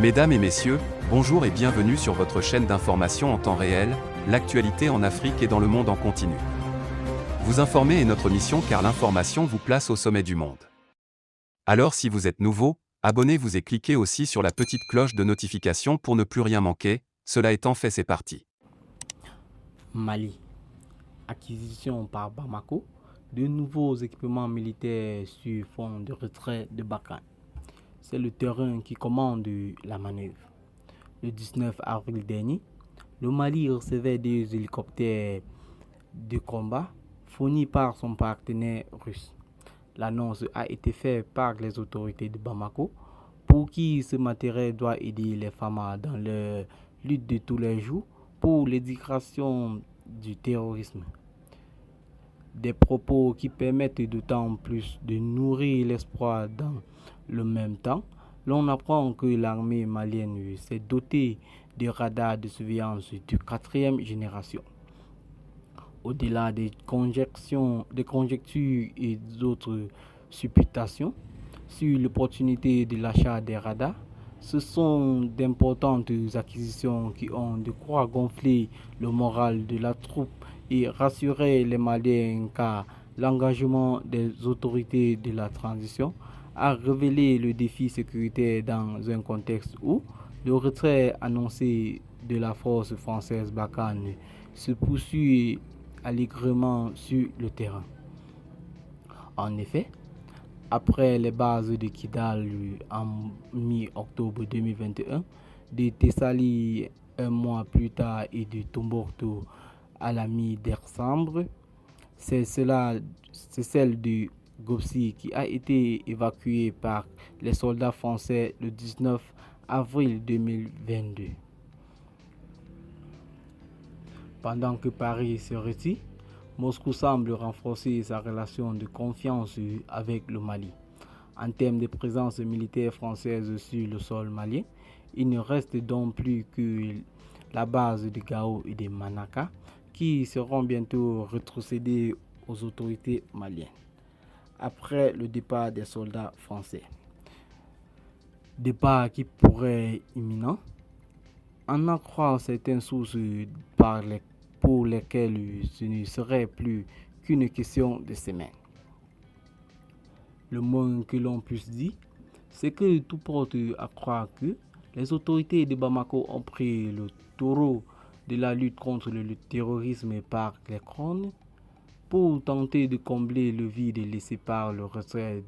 Mesdames et messieurs, bonjour et bienvenue sur votre chaîne d'information en temps réel, l'actualité en Afrique et dans le monde en continu. Vous informer est notre mission car l'information vous place au sommet du monde. Alors si vous êtes nouveau, abonnez-vous et cliquez aussi sur la petite cloche de notification pour ne plus rien manquer, cela étant fait c'est parti. Mali. Acquisition par Bamako de nouveaux équipements militaires sur fond de retrait de Barkhane. C'est le terrain qui commande la manœuvre. Le 19 avril dernier, le Mali recevait des hélicoptères de combat fournis par son partenaire russe. L'annonce a été faite par les autorités de Bamako pour qui ce matériel doit aider les femmes dans leur lutte de tous les jours pour l'éducation du terrorisme. Des propos qui permettent d'autant plus de nourrir l'espoir dans le même temps. L'on apprend que l'armée malienne s'est dotée de radars de surveillance de 4e génération. Au-delà des conjectures et d'autres supputations sur l'opportunité de l'achat des radars, ce sont d'importantes acquisitions qui ont de quoi gonfler le moral de la troupe et rassurer les Maliens car l'engagement des autorités de la transition a révélé le défi sécuritaire dans un contexte où le retrait annoncé de la force française Barkhane se poursuit allègrement sur le terrain. En effet, après les bases de Kidal en mi-octobre 2021, de Thessalie un mois plus tard et de Tombouctou à la mi-décembre, c'est celle de Gopsi qui a été évacuée par les soldats français le 19 avril 2022. Pendant que Paris se retire, Moscou semble renforcer sa relation de confiance avec le Mali. En termes de présence militaire française sur le sol malien, il ne reste donc plus que la base de Gao et de Manaka qui seront bientôt rétrocédées aux autorités maliennes après le départ des soldats français. Départ qui pourrait être imminent, en croire certaines sources pour lesquelles ce ne serait plus qu'une question de semaines. Le moins que l'on puisse dire, c'est que tout porte à croire que les autorités de Bamako ont pris le taureau de la lutte contre le terrorisme par les cornes pour tenter de combler le vide laissé par le retrait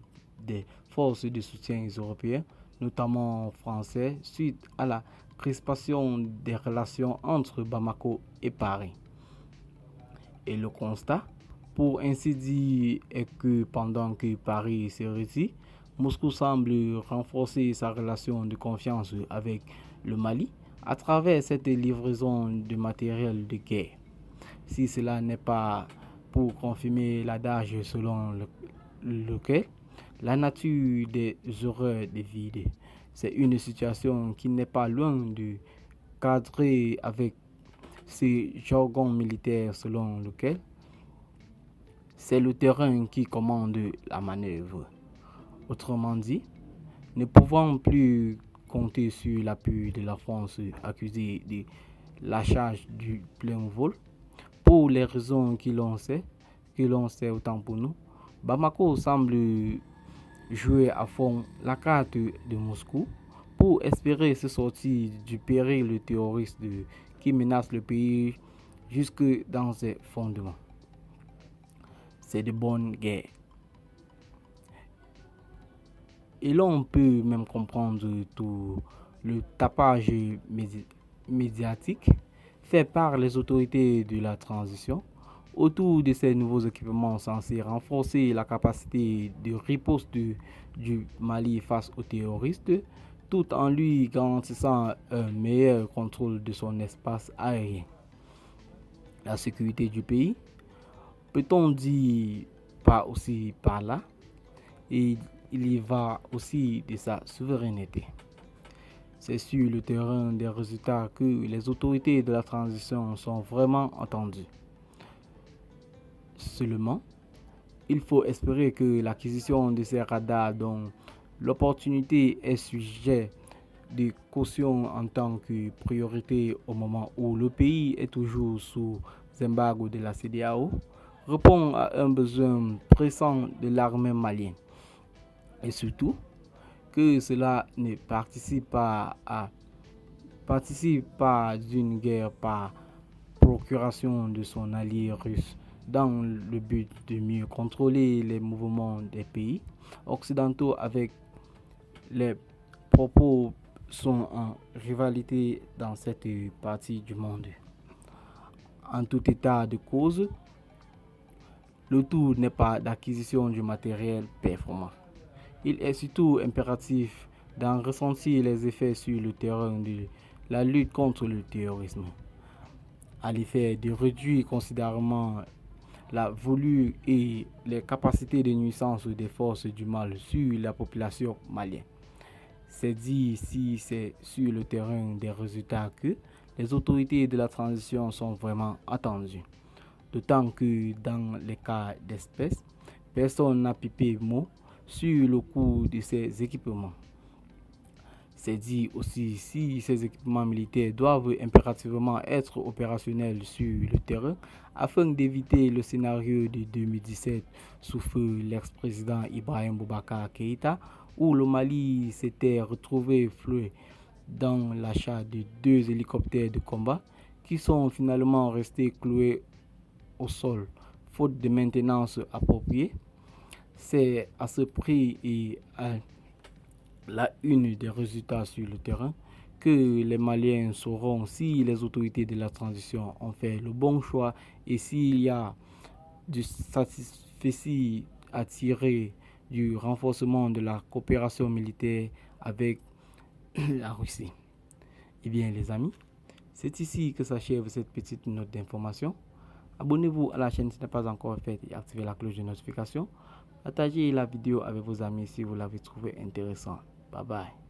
des forces de soutien européennes, notamment français, suite à la crispation des relations entre Bamako et Paris. Et le constat, pour ainsi dire, est que pendant que Paris se retire, Moscou semble renforcer sa relation de confiance avec le Mali à travers cette livraison de matériel de guerre. Si cela n'est pas pour confirmer l'adage selon lequel la nature des horreurs est vide, c'est une situation qui n'est pas loin de cadrer avec ce jargon militaire selon lequel c'est le terrain qui commande la manœuvre. Autrement dit, ne pouvant plus compter sur l'appui de la France accusée de la charge du plein vol, pour les raisons que l'on sait autant pour nous, Bamako semble jouer à fond la carte de Moscou pour espérer se sortir du péril terroriste qui menace le pays jusque dans ses fondements. C'est de bonne guerre. Et l'on peut même comprendre tout le tapage médiatique fait par les autorités de la transition autour de ces nouveaux équipements censés renforcer la capacité de riposte du Mali face aux terroristes, tout en lui garantissant un meilleur contrôle de son espace aérien. La sécurité du pays, peut-on dire pas aussi par là, et il y va aussi de sa souveraineté. C'est sur le terrain des résultats que les autorités de la transition sont vraiment entendues. Seulement, il faut espérer que l'acquisition de ces radars dont l'opportunité est sujet de caution en tant que priorité au moment où le pays est toujours sous embargo de la CEDEAO répond à un besoin pressant de l'armée malienne et surtout que cela ne participe pas d'une guerre par procuration de son allié russe dans le but de mieux contrôler les mouvements des pays occidentaux avec les propos sont en rivalité dans cette partie du monde. En tout état de cause, le tout n'est pas d'acquisition du matériel performant. Il est surtout impératif d'en ressentir les effets sur le terrain de la lutte contre le terrorisme, à l'effet de réduire considérablement la volure et les capacités de nuisance des forces du mal sur la population malienne. C'est dit si c'est sur le terrain des résultats que les autorités de la transition sont vraiment attendues. D'autant que dans les cas d'espèce, personne n'a pipé mot sur le coût de ces équipements. C'est dit aussi si ces équipements militaires doivent impérativement être opérationnels sur le terrain afin d'éviter le scénario de 2017 sous feu l'ex-président Ibrahim Boubacar Keïta où le Mali s'était retrouvé floué dans l'achat de 2 hélicoptères de combat qui sont finalement restés cloués au sol faute de maintenance appropriée. C'est à ce prix et à la une des résultats sur le terrain que les Maliens sauront si les autorités de la transition ont fait le bon choix et s'il y a du satisfait à tirer du renforcement de la coopération militaire avec la Russie. Eh bien les amis, c'est ici que s'achève cette petite note d'information. Abonnez-vous à la chaîne si ce n'est pas encore fait et activez la cloche de notification. Partagez la vidéo avec vos amis si vous l'avez trouvé intéressant. Bye bye.